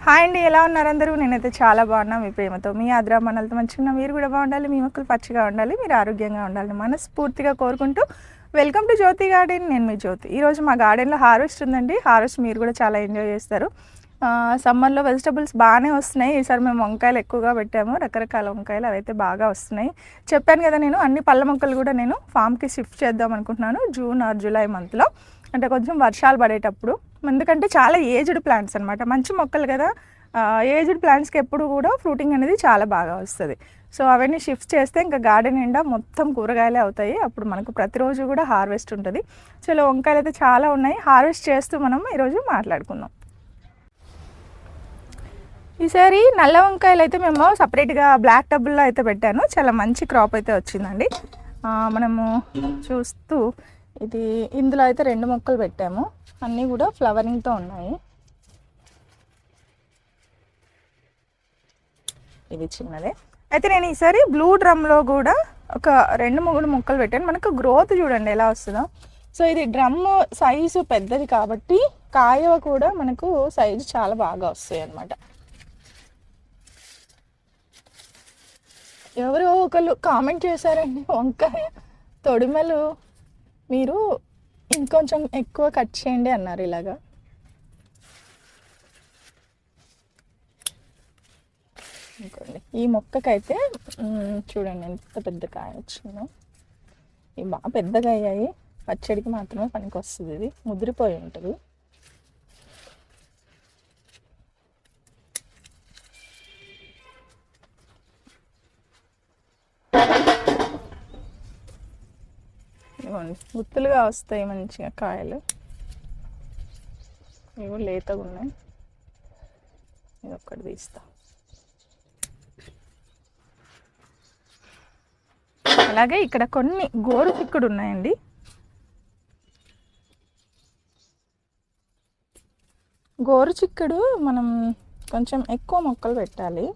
Hi అండి, ఎలా ఉన్నారు అందరూ? నేనైతే చాలా బాగున్నా. మీ ప్రేమతో మీ ఆదరా మనలతో మంచిగా మీరు కూడా బాగుండాలి, మీ మొక్కలు పచ్చిగా ఉండాలి, మీరు ఆరోగ్యంగా ఉండాలి మనస్ఫూర్తిగా కోరుకుంటూ వెల్కమ్ టు జ్యోతి గార్డెన్. నేను మీ జ్యోతి. ఈరోజు మా గార్డెన్లో హార్వెస్ట్ ఉందండి. హార్వెస్ట్ మీరు కూడా చాలా ఎంజాయ్ చేస్తారు. సమ్మర్లో వెజిటబుల్స్ బాగానే వస్తున్నాయి. ఈసారి మేము వంకాయలు ఎక్కువగా పెట్టాము, రకరకాల వంకాయలు, అవైతే బాగా వస్తున్నాయి. చెప్పాను కదా, నేను అన్ని పళ్ళ మొక్కలు కూడా నేను ఫామ్కి షిఫ్ట్ చేద్దాం అనుకుంటున్నాను జూన్ ఆర్ జూలై మంత్లో, అంటే కొంచెం వర్షాలు పడేటప్పుడు. ఎందుకంటే చాలా ఏజ్డ్ ప్లాంట్స్ అనమాట, మంచి మొక్కలు కదా. ఏజ్డ్ ప్లాంట్స్కి ఎప్పుడు కూడా ఫ్రూటింగ్ అనేది చాలా బాగా వస్తుంది. సో అవన్నీ షిఫ్ట్ చేస్తే ఇంకా గార్డెన్ నిండా మొత్తం కూరగాయలే అవుతాయి. అప్పుడు మనకు ప్రతిరోజు కూడా హార్వెస్ట్ ఉంటుంది. చలో, వంకాయలు అయితే చాలా ఉన్నాయి. హార్వెస్ట్ చేస్తూ మనం ఈరోజు మాట్లాడుకుందాం. ఈసారి నల్ల వంకాయలు అయితే మేము సపరేట్గా బ్లాక్ టబ్బుల్లో అయితే పెట్టాను. చాలా మంచి క్రాప్ అయితే వచ్చిందండి. మనము చూస్తూ ఇది ఇందులో అయితే 2 మొక్కలు పెట్టాము. అన్నీ కూడా ఫ్లవరింగ్తో ఉన్నాయి. ఇది చిన్నదే. అయితే నేను ఈసారి బ్లూ డ్రమ్లో కూడా ఒక 2-3 మొక్కలు పెట్టాను. మనకు గ్రోత్ చూడండి ఎలా వస్తుందో. సో ఇది డ్రమ్ సైజు పెద్దది కాబట్టి కాయ కూడా మనకు సైజు చాలా బాగా వస్తాయి అన్నమాట. ఎవరో ఒకళ్ళు కామెంట్ చేశారండి, వంకాయ తొడిమలు మీరు ఇంకొంచెం ఎక్కువ కట్ చేయండి అన్నారు. ఇలాగా ఇంకోండి, ఈ మొక్కకైతే చూడండి ఎంత పెద్ద కాయ వచ్చిందో. ఇవి బాగా పెద్దగా అయ్యాయి. పచ్చడికి మాత్రమే పనికి వస్తుంది. ఇది ముదిరిపోయి ఉంటుంది. గుత్తులుగా వస్తాయి మంచిగా కాయలు. ఇవి లేతగా ఉన్నాయి. ఇది ఒక్కటి తీస్తా. అలాగే ఇక్కడ కొన్ని గోరు చిక్కుడు ఉన్నాయండి. గోరు చిక్కుడు మనం కొంచెం ఎక్కువ మొక్కలు పెట్టాలి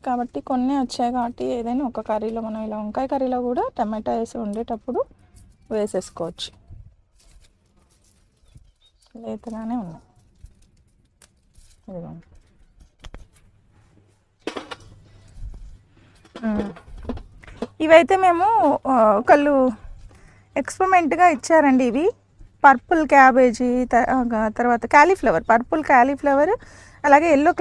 కాబట్టి కొన్ని వచ్చాయి. కాబట్టి ఏదైనా ఒక కర్రీలో, మనం ఇలా వంకాయ కర్రీలో కూడా టమాటా వేసి ఉండేటప్పుడు వేసేసుకోవచ్చు. లేతగానే ఉన్నాయి. ఇదిగోండి. ఇవైతే మేము ఒకళ్ళు ఎక్స్పెరిమెంట్గా ఇచ్చారండి. ఇవి పర్పుల్ క్యాబేజీ, తర్వాత క్యాలీఫ్లవర్, పర్పుల్ క్యాలీఫ్లవర్, అలాగే ఎల్లో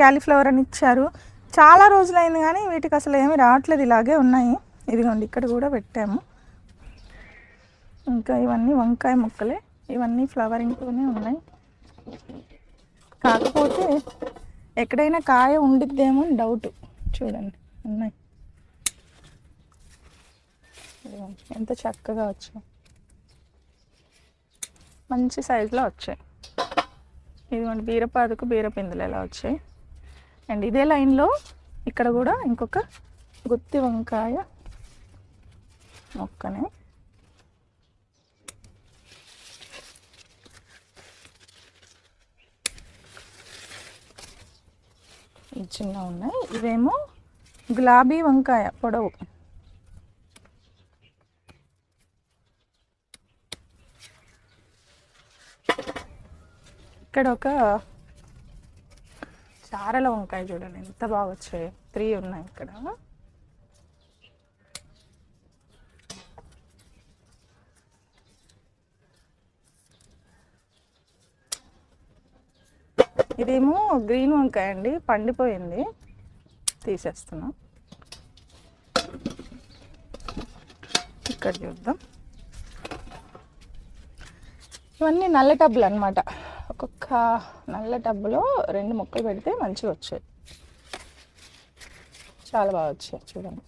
క్యాలీఫ్లవర్ అని ఇచ్చారు. చాలా రోజులైంది కానీ వీటికి అసలు ఏమీ రావట్లేదు, ఇలాగే ఉన్నాయి. ఇదిగోండి, ఇక్కడ కూడా పెట్టాము. ఇంకా ఇవన్నీ వంకాయ మొక్కలే. ఇవన్నీ ఫ్లవరింగ్తోనే ఉన్నాయి. కాకపోతే ఎక్కడైనా కాయ ఉండిద్దేమో అని డౌట్. చూడండి, ఉన్నాయి. ఎంత చక్కగా వచ్చాయి, మంచి సైజులో వచ్చాయి. ఇదిగోండి, బీరపాదుకు బీరపిందులు ఎలా వచ్చాయి. అండ్ ఇదే లైన్లో ఇక్కడ కూడా ఇంకొక గుత్తి వంకాయ మొక్కనే. చిన్న ఉన్నాయి. ఇవేమో గులాబీ వంకాయ పొడవు. ఇక్కడ ఒక చారల వంకాయ చూడండి ఎంత బాగా వచ్చాయి. 3 ఉన్నాయి ఇక్కడ. ఇదేమో గ్రీన్ వంకాయ అండి, పండిపోయింది, తీసేస్తున్నాం. ఇక్కడ చూద్దాం. ఇవన్నీ నల్ల టబ్బులు అనమాట. ఒక్కొక్క నల్ల టబ్బులో 2 మొక్కలు పెడితే మంచిగా వచ్చాయి. చాలా బాగా వచ్చాయి చూడండి.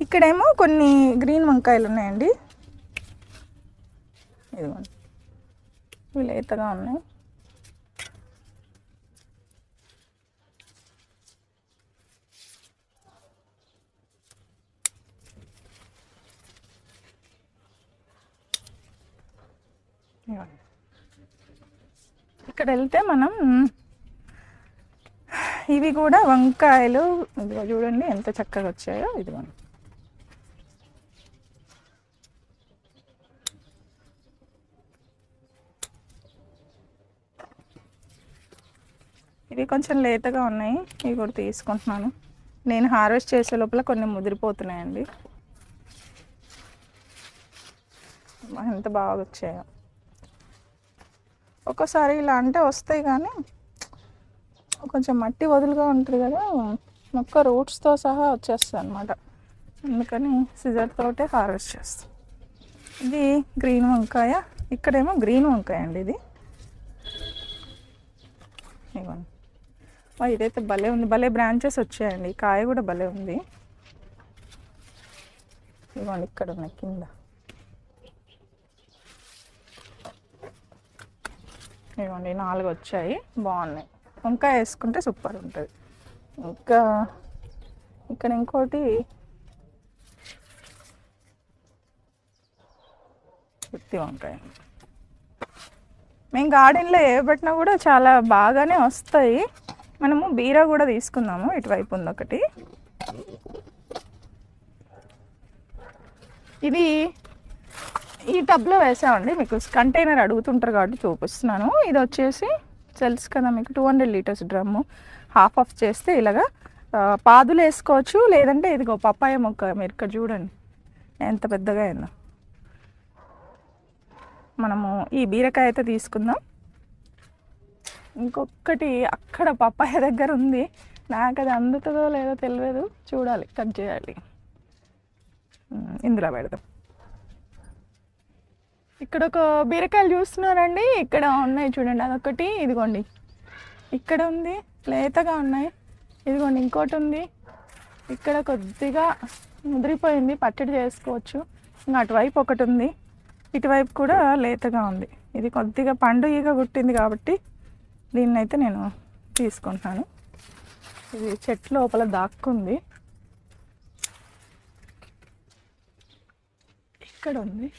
ఇక్కడేమో కొన్ని గ్రీన్ వంకాయలు ఉన్నాయండి. ఇదిగోండి, ఇవి లేతగా ఉన్నాయి. ఇక్కడ వెళ్తే మనం ఇవి కూడా వంకాయలు, ఇదిగో చూడండి ఎంత చక్కగా వచ్చాయో. ఇదిగోండి, ఇవి కొంచెం లేతగా ఉన్నాయి, ఇవి కూడా తీసుకుంటున్నాను. నేను హార్వెస్ట్ చేసే లోపల కొన్ని ముదిరిపోతున్నాయండి. ఎంత బాగా వచ్చాయో. ఒక్కోసారి ఇలా అంటే వస్తాయి కానీ కొంచెం మట్టి వదులుగా ఉంటుంది కదా, మొక్క రూట్స్తో సహా వచ్చేస్తుంది అనమాట. అందుకని సిజర్ తోటే హార్వెస్ట్ చేస్తాం. ఇది గ్రీన్ వంకాయ, ఇక్కడేమో గ్రీన్ వంకాయ అండి. ఇది ఇవ్వండి, ఇదైతే భలే ఉంది, భలే బ్రాంచెస్ వచ్చాయండి. ఈ కాయ కూడా భలే ఉంది. ఇవ్వండి, ఇక్కడ ఉన్నాయి కింద. ఇవ్వండి 4 వచ్చాయి, బాగున్నాయి. వంకాయ వేసుకుంటే సూపర్ ఉంటుంది. ఇంకా ఇక్కడ ఇంకోటి గుత్తి వంకాయ. మేము గార్డెన్లో ఏ పెట్టినా కూడా చాలా బాగానే వస్తాయి. మనము బీరా కూడా తీసుకుందాము, ఇటువైపు ఉంది ఒకటి. ఇది ఈ టబ్లో వేసామండి, మీకు కంటైనర్ అడుగుతుంటారు కాబట్టి చూపిస్తున్నాను. ఇది వచ్చేసి తెలుసు కదా మీకు, 200 లీటర్స్ డ్రమ్ము. హాఫ్ ఆఫ్ చేస్తే ఇలాగా పాదులు వేసుకోవచ్చు, లేదంటే ఇదిగో పప్పాయ మొక్క మీరు ఇక్కడ చూడండి ఎంత పెద్దగా అయిందో. మనము ఈ బీరకాయ అయితే తీసుకుందాం. ఇంకొకటి అక్కడ పప్పాయ దగ్గర ఉంది, నాకు అది అందుతుందో లేదో తెలియదు, చూడాలి, కట్ చేయాలి. ఇందులో పెడదాం. ఇక్కడ ఒక బీరకాయలు చూస్తున్నారండి, ఇక్కడ ఉన్నాయి చూడండి, అదొకటి. ఇదిగోండి ఇక్కడ ఉంది, లేతగా ఉన్నాయి. ఇదిగోండి ఇంకోటి ఉంది, ఇక్కడ కొద్దిగా ముదిరిపోయింది, పచ్చడి చేసుకోవచ్చు. ఇంకా అటువైపు ఒకటి ఉంది, ఇటువైపు కూడా లేతగా ఉంది. ఇది కొద్దిగా పండు ఈగ గుట్టింది కాబట్టి దీన్ని అయితే నేను తీసుకుంటాను. ఇది చెట్టు లోపల దాక్కుంది. ఇక్కడ ఉంది,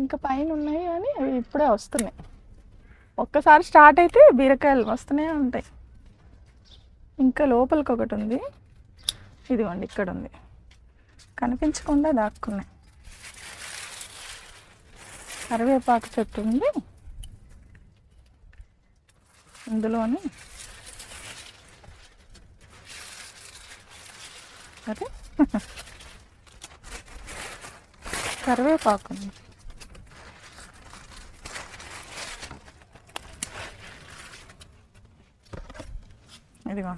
ఇంకా పైన ఉన్నాయి కానీ అవి ఇప్పుడే వస్తున్నాయి. ఒక్కసారి స్టార్ట్ అయితే బీరకాయలు వస్తూనే ఉంటాయి. ఇంకా లోపలికి ఒకటి ఉంది, ఇదిగోండి ఇక్కడ ఉంది, కనిపించకుండా దాక్కున్నాయి. కరివేపాకు చెట్టు ఉంది ఇందులోని. అదే కరివేపాకు ఉంది. ఇదిగో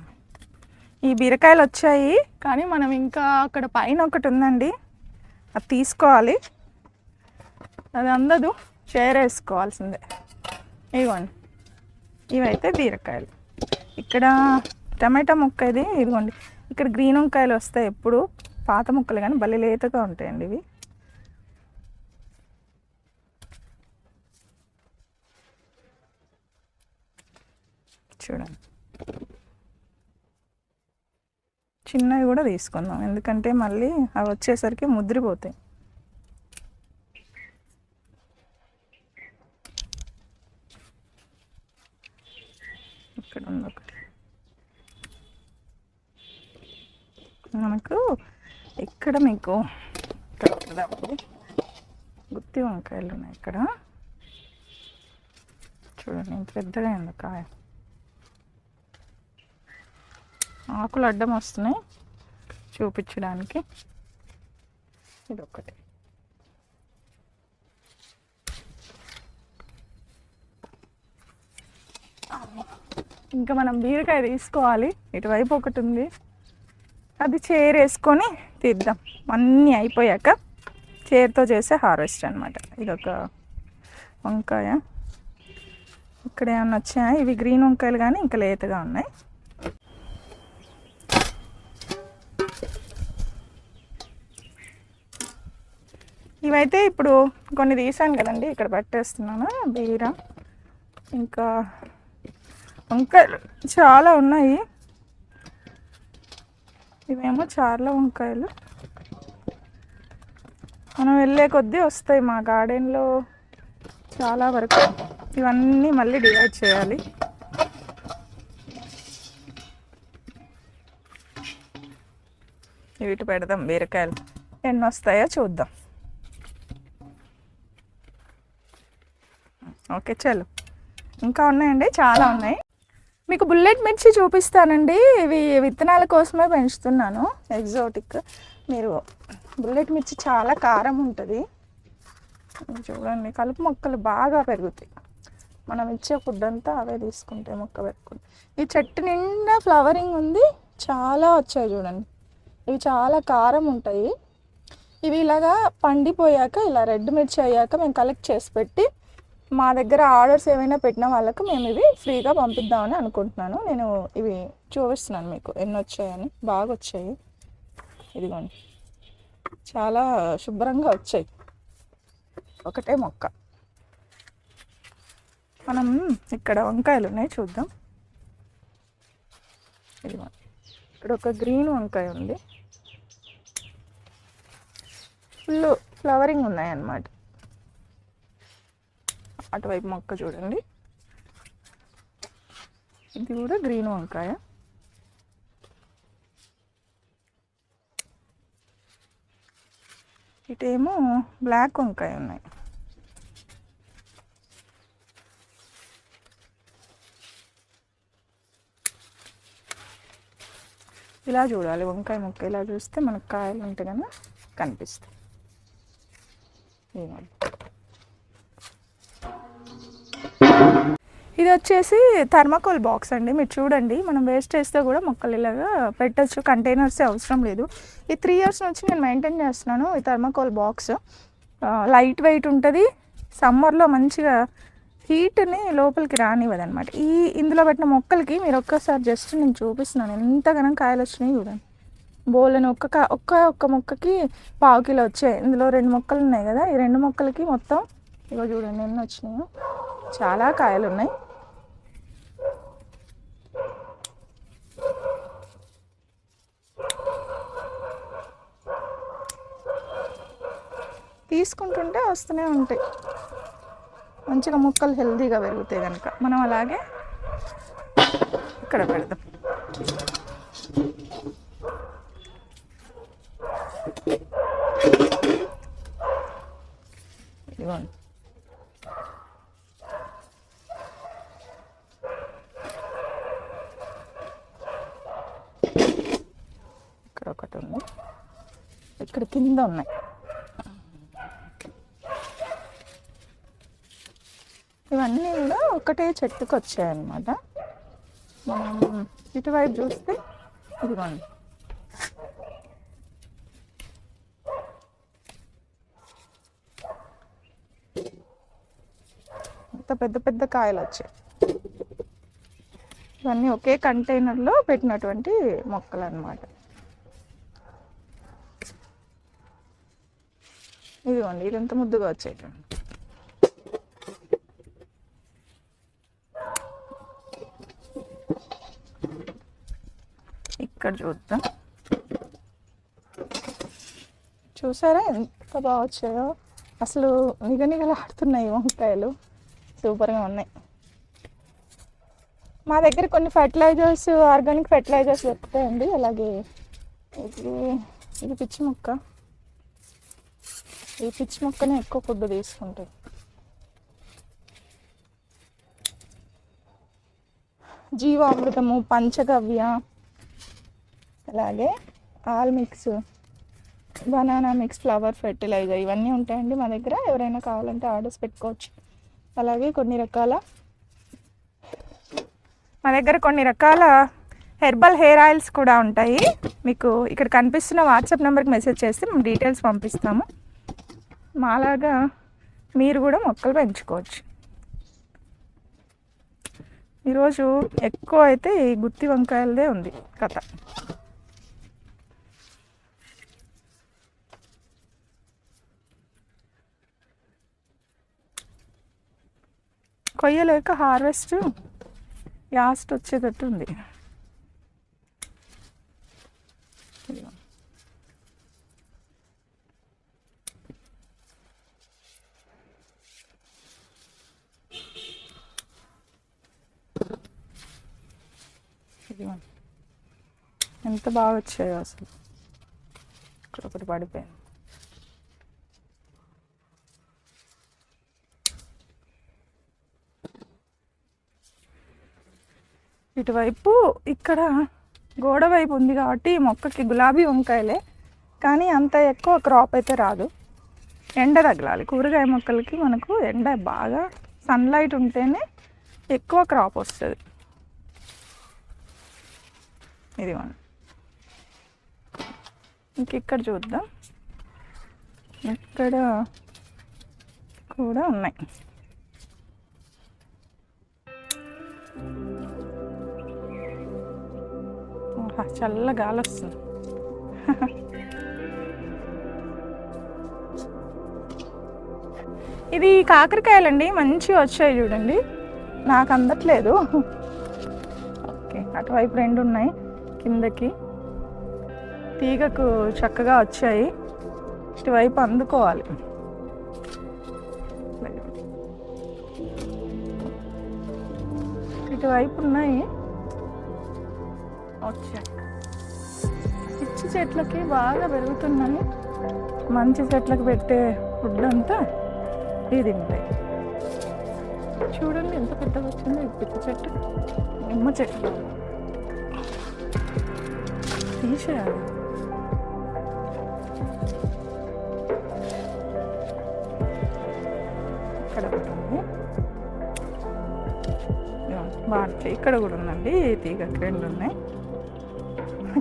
ఈ బీరకాయలు వచ్చాయి, కానీ మనం ఇంకా అక్కడ పైన ఒకటి ఉందండి, అది తీసుకోవాలి. అది అందదు, షేర్ వేసుకోవాల్సిందే. ఇదిగోండి, ఇవైతే బీరకాయలు. ఇక్కడ టమాటా ముక్క ఇది, ఇదిగోండి ఇక్కడ గ్రీన్ వంకాయలు వస్తాయి ఎప్పుడు, పాత ముక్కలు కానీ భలే లేతగా ఉంటాయండి ఇవి. చూడండి, చిన్నవి కూడా తీసుకుందాం, ఎందుకంటే మళ్ళీ అవి వచ్చేసరికి ముద్రిపోతాయి. ఇక్కడ ఉంది ఒకటి. మనకు ఇక్కడ మీకు గుత్తి వంకాయలు ఉన్నాయి ఇక్కడ. చూడండి ఇంత పెద్దగా ఉంది కాయ, ఆకులు అడ్డం వస్తున్నాయి చూపించడానికి. ఇది ఒకటి. ఇంకా మనం బీరకాయ తీసుకోవాలి, ఇటువైపు ఒకటి ఉంది, అది చైర్ వేసుకొని తీద్దాం. అన్నీ అయిపోయాక చైర్తో చేసే హార్వెస్ట్ అనమాట. ఇదొక వంకాయ. ఇక్కడ ఏమన్నా వచ్చాయా, ఇవి గ్రీన్ వంకాయలు కానీ ఇంకా లేతగా ఉన్నాయి. ఇవైతే ఇప్పుడు కొన్ని తీసాను కదండి, ఇక్కడ పెట్టేస్తున్నాను. బీర ఇంకా వంకాయలు చాలా ఉన్నాయి. ఇవేమో చార్ల వంకాయలు, మనం వెళ్ళే కొద్దీ వస్తాయి మా గార్డెన్లో చాలా వరకు. ఇవన్నీ మళ్ళీ డివైడ్ చేయాలి. వీటి పెడదాం బీరకాయలు ఎన్ని వస్తాయో చూద్దాం. ఓకే చలో, ఇంకా ఉన్నాయండి, చాలా ఉన్నాయి. మీకు బుల్లెట్ మిర్చి చూపిస్తానండి. ఇవి విత్తనాల కోసమే పెంచుతున్నాను, ఎగ్జాటిక్. మీరు బుల్లెట్ మిర్చి చాలా కారం ఉంటుంది. చూడండి, కలుపు మొక్కలు బాగా పెరుగుతాయి. మనం ఇచ్చే ఫుడ్ అంతా అవే తీసుకుంటే మొక్క పెట్టుకుంటే. ఈ చెట్టు నిండా ఫ్లవరింగ్ ఉంది, చాలా వచ్చాయి చూడండి. ఇవి చాలా కారం ఉంటాయి. ఇవి ఇలాగా పండిపోయాక, ఇలా రెడ్ మిర్చి అయ్యాక మేము కలెక్ట్ చేసి పెట్టి మా దగ్గర ఆర్డర్స్ ఏమైనా పెట్టిన వాళ్ళకు మేము ఇవి ఫ్రీగా పంపిద్దామని అనుకుంటున్నాను. నేను ఇవి చూపిస్తున్నాను మీకు ఎన్ని వచ్చాయని. బాగా వచ్చాయి, ఇదిగోండి, చాలా శుభ్రంగా వచ్చాయి. ఒకటే మొక్క. మనం ఇక్కడ వంకాయలు ఉన్నాయి, చూద్దాం. ఇదిగోండి, ఇక్కడ ఒక గ్రీన్ వంకాయ ఉంది, ఫుల్ ఫ్లవరింగ్ ఉన్నాయన్నమాట. అటువైపు మొక్క చూడండి, ఇది కూడా గ్రీన్ వంకాయ. ఇటేమో బ్లాక్ వంకాయ ఉన్నాయి. ఇలా చూడాలి వంకాయ మొక్క, ఇలా చూస్తే మనకు కాయలు ఉంటే కన్నా కనిపిస్తాయి. ఇది వచ్చేసి థర్మాకోల్ బాక్స్ అండి. మీరు చూడండి, మనం వేస్ట్ చేస్తే కూడా మొక్కలు ఇలాగా పెట్టచ్చు, కంటైనర్సే అవసరం లేదు. ఈ 3 years నుంచి నేను మెయింటైన్ చేస్తున్నాను ఈ థర్మాకోల్ బాక్స్. లైట్ వెయిట్ ఉంటుంది, సమ్మర్లో మంచిగా హీట్ని లోపలికి రానివ్వదనమాట. ఇందులో పెట్టిన మొక్కలకి మీరు ఒక్కసారి జస్ట్ నేను చూపిస్తున్నాను ఎంతగానో కాయలు వచ్చినాయి చూడండి. బోలని ఒక్క మొక్కకి 1/2 kilo వచ్చాయి. ఇందులో 2 మొక్కలు ఉన్నాయి కదా, ఈ 2 మొక్కలకి మొత్తం ఇగో చూడండి ఎన్ని వచ్చినాయో. చాలా కాయలు ఉన్నాయి. తీసుకుంటుంటే వస్తూనే ఉంటాయి, మంచిగా మొక్కలు హెల్తీగా పెరుగుతాయి కనుక. మనం అలాగే ఇక్కడ పెడదాం. ఇదిగోండి, ఇక్కడ ఒకటి ఉంది, ఇక్కడ కింద ఉన్నాయి. ఇవన్నీ కూడా ఒకటే చెట్టుకు వచ్చాయన్నమాట. మనం ఇటువైపు చూస్తే ఇదిగోండి, ఇంత పెద్ద పెద్ద కాయలు వచ్చాయి. ఇవన్నీ ఒకే కంటైనర్లో పెట్టినటువంటి మొక్కలు అన్నమాట. ఇదిగోండి, ఇది ఎంత ముద్దుగా వచ్చేటండి. ఇక్కడ చూద్దాం, చూసారా ఎంత బాగా వచ్చాయో. అసలు నిగనిగలాడుతున్నాయి వంకాయలు, సూపర్గా ఉన్నాయి. మా దగ్గర కొన్ని ఫర్టిలైజర్స్, ఆర్గానిక్ ఫర్టిలైజర్స్ దొరుకుతాయండి. అలాగే ఇది పిచ్చి మొక్క, ఈ పిచ్చి మొక్కనే ఎక్కువ ఫుడ్ తీసుకుంటుంది. జీవామృతము, పంచగవ్య, అలాగే all mix, banana mix, flower fertiliser, ఇవన్నీ ఉంటాయండి మా దగ్గర. ఎవరైనా కావాలంటే ఆర్డర్స్ పెట్టుకోవచ్చు. అలాగే మా దగ్గర కొన్ని రకాల హెర్బల్ హెయిర్ ఆయిల్స్ కూడా ఉంటాయి. మీకు ఇక్కడ కనిపిస్తున్న వాట్సాప్ నెంబర్కి మెసేజ్ చేస్తే మేము డీటెయిల్స్ పంపిస్తాము. మాలాగా మీరు కూడా మొక్కలు పెంచుకోవచ్చు. ఈరోజు ఎక్కువ అయితే ఈ గుత్తి వంకాయలదే ఉంది కథ. కొయ్యలేక హార్వెస్ట్ యాస్ట్ వచ్చేటట్టు ఉంది. ఎంత బాగా వచ్చాయో అసలు. ఇక్కడ ఒకటి పడిపోయింది. ఇటువైపు ఇక్కడ గోడ వైపు ఉంది కాబట్టి ఈ మొక్కకి గులాబీ వంకాయలే, కానీ అంత ఎక్కువ క్రాప్ అయితే రాదు. ఎండ తగలాలి కూరగాయ మొక్కలకి, మనకు ఎండ బాగా సన్లైట్ ఉంటేనే ఎక్కువ క్రాప్ వస్తుంది. ఇది మనం ఇంకిక్కడ చూద్దాం, ఇక్కడ కూడా ఉన్నాయి. చల్ల గాలి వస్తుంది. ఇది కాకరకాయలండి, మంచిగా వచ్చాయి చూడండి. నాకు అందట్లేదు. ఓకే, అటువైపు 2 ఉన్నాయి కిందకి, తీగకు చక్కగా వచ్చాయి. ఇటువైపు అందుకోవాలి. ఇటువైపు ఉన్నాయి వచ్చాయి. పిచ్చి చెట్లకి బాగా పెరుగుతున్నాయి. మంచి చెట్లకు పెట్టే ఫుడ్ అంతా ఇది ఉంటాయి. చూడండి ఎంత పెద్దగా వచ్చిందో ఈ పిచ్చి చెట్టు. నిమ్మ చెట్టు తీసేయాలి. ఇక్కడ ఒకటి ఉంది, బాగా ఇక్కడ కూడా ఉందండి. తీగ 2 ఉన్నాయి.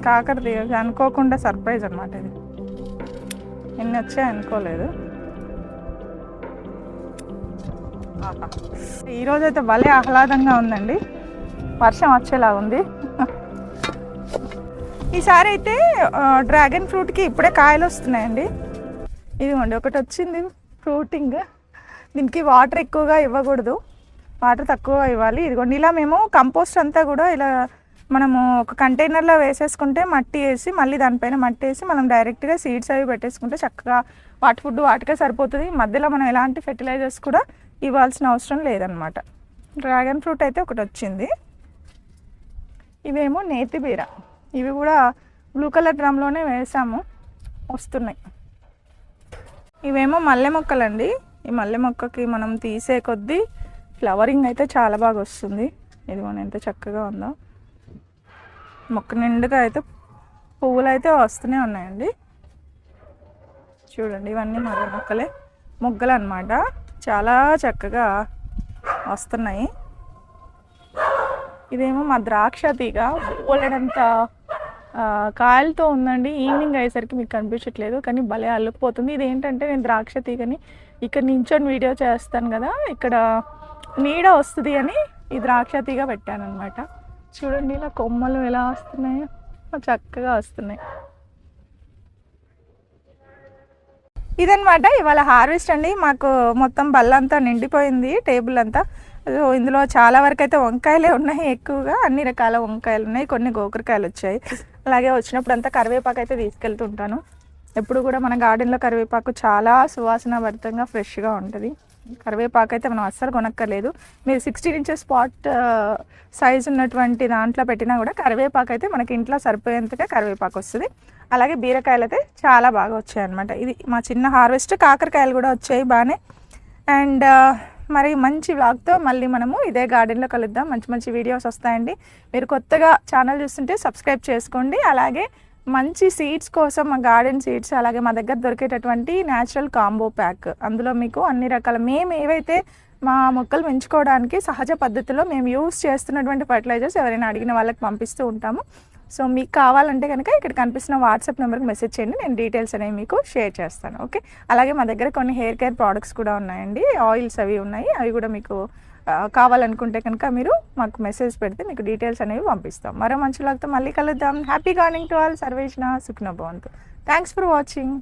కాకర తీగ అనుకోకుండా సర్ప్రైజ్ అనమాట. ఇది ఎన్ని వచ్చాయి అనుకోలేదు. ఈరోజైతే భలే ఆహ్లాదంగా ఉందండి, వర్షం వచ్చేలా ఉంది. ఈసారి అయితే డ్రాగన్ ఫ్రూట్కి ఇప్పుడే కాయలు వస్తున్నాయండి. ఇదిగోండి ఒకటి వచ్చింది ఫ్రూటింగ్. దీనికి వాటర్ ఎక్కువగా ఇవ్వకూడదు, వాటర్ తక్కువ ఇవ్వాలి. ఇదిగోండి ఇలా మేము కంపోస్ట్ అంతా కూడా ఇలా మనము ఒక కంటైనర్లో వేసేసుకుంటే, మట్టి వేసి మళ్ళీ దానిపైన మట్టి వేసి మనం డైరెక్ట్గా సీడ్స్ అవి పెట్టేసుకుంటే చక్కగా వాటి ఫుడ్ వాటికే సరిపోతుంది. మధ్యలో మనం ఎలాంటి ఫెర్టిలైజర్స్ కూడా ఇవ్వాల్సిన అవసరం లేదనమాట. డ్రాగన్ ఫ్రూట్ అయితే ఒకటి వచ్చింది. ఇవేమో నేతి బీర, ఇవి కూడా బ్లూ కలర్ డ్రమ్లోనే వేసాము, వస్తున్నాయి. ఇవేమో మల్లె మొక్కలండి. ఈ మల్లె మొక్కకి మనం తీసే కొద్దీ ఫ్లవరింగ్ అయితే చాలా బాగా వస్తుంది. ఇదిగోండి ఎంత చక్కగా ఉందో. మొక్క నిండుగా అయితే పువ్వులు అయితే వస్తూనే ఉన్నాయండి. చూడండి ఇవన్నీ మల్లె మొక్కలే, మొగ్గలు అన్నమాట. చాలా చక్కగా వస్తున్నాయి. ఇదేమో మా ద్రాక్ష తీగ, బోలెడంత కాయలతో ఉందండి. ఈవినింగ్ అయ్యేసరికి మీకు కనిపించట్లేదు, కానీ భలే అల్లుకుపోతుంది. ఇదేంటంటే నేను ద్రాక్ష తీగని ఇక్కడ నించొని వీడియో చేస్తాను కదా, ఇక్కడ నీడ వస్తుంది అని ఈ ద్రాక్ష తీగ పెట్టాను అనమాట. చూడండి ఇలా కొమ్మలు ఎలా వస్తున్నాయో, చక్కగా వస్తున్నాయి. ఇదనమాట ఇవాళ హార్వెస్ట్ అండి. మాకు మొత్తం బల్లంతా నిండిపోయింది, టేబుల్ అంతా. ఇందులో చాలా వరకు అయితే వంకాయలే ఉన్నాయి, ఎక్కువగా అన్ని రకాల వంకాయలు ఉన్నాయి, కొన్ని గోకరకాయలు వచ్చాయి. అలాగే వచ్చినప్పుడు అంతా కరివేపాకు అయితే తీసుకెళ్తుంటాను. ఎప్పుడు కూడా మన గార్డెన్లో కరివేపాకు చాలా సువాసన భరితంగా ఫ్రెష్గా ఉంటుంది. కరివేపాకు అయితే మనం అస్సలు కొనక్కర్లేదు. మీరు 16 inches స్పాట్ సైజు ఉన్నటువంటి దాంట్లో పెట్టినా కూడా కరివేపాకు అయితే మనకి ఇంట్లో సరిపోయేంతగా కరివేపాకు వస్తుంది. అలాగే బీరకాయలు అయితే చాలా బాగా వచ్చాయి అనమాట. ఇది మా చిన్న హార్వెస్ట్. కాకరకాయలు కూడా వచ్చాయి బాగానే. అండ్ మరి మంచి వ్లాగ్తో మళ్ళీ మనము ఇదే గార్డెన్లో కలుద్దాం. మంచి మంచి వీడియోస్ వస్తాయండి. మీరు కొత్తగా ఛానల్ చూస్తుంటే సబ్స్క్రైబ్ చేసుకోండి. అలాగే మంచి సీడ్స్ కోసం మా గార్డెన్ సీడ్స్, అలాగే మా దగ్గర దొరికేటటువంటి న్యాచురల్ కాంబో ప్యాక్, అందులో మీకు అన్ని రకాల మేము ఏవైతే మా మొక్కలు పెంచుకోవడానికి సహజ పద్ధతిలో మేము యూస్ చేస్తున్నటువంటి ఫర్టిలైజర్స్ ఎవరైనా అడిగిన వాళ్ళకి పంపిస్తూ ఉంటాము. సో మీకు కావాలంటే కనుక ఇక్కడ కనిపిస్తున్న వాట్సాప్ నెంబర్కి మెసేజ్ చేయండి, నేను డీటెయిల్స్ అనేవి మీకు షేర్ చేస్తాను. ఓకే, అలాగే మా దగ్గర కొన్ని హెయిర్ కేర్ ప్రోడక్ట్స్ కూడా ఉన్నాయండి, ఆయిల్స్ అవి ఉన్నాయి. అవి కూడా మీకు కావాలనుకుంటే కనుక మీరు మాకు మెసేజ్ పెడితే మీకు డీటెయిల్స్ అనేవి పంపిస్తాం. మరో మంచి లాగ్తో మళ్ళీ కలుద్దాం. Happy gardening to all. సర్వేషణ సుఖ్నో భవంతు. Thanks for watching.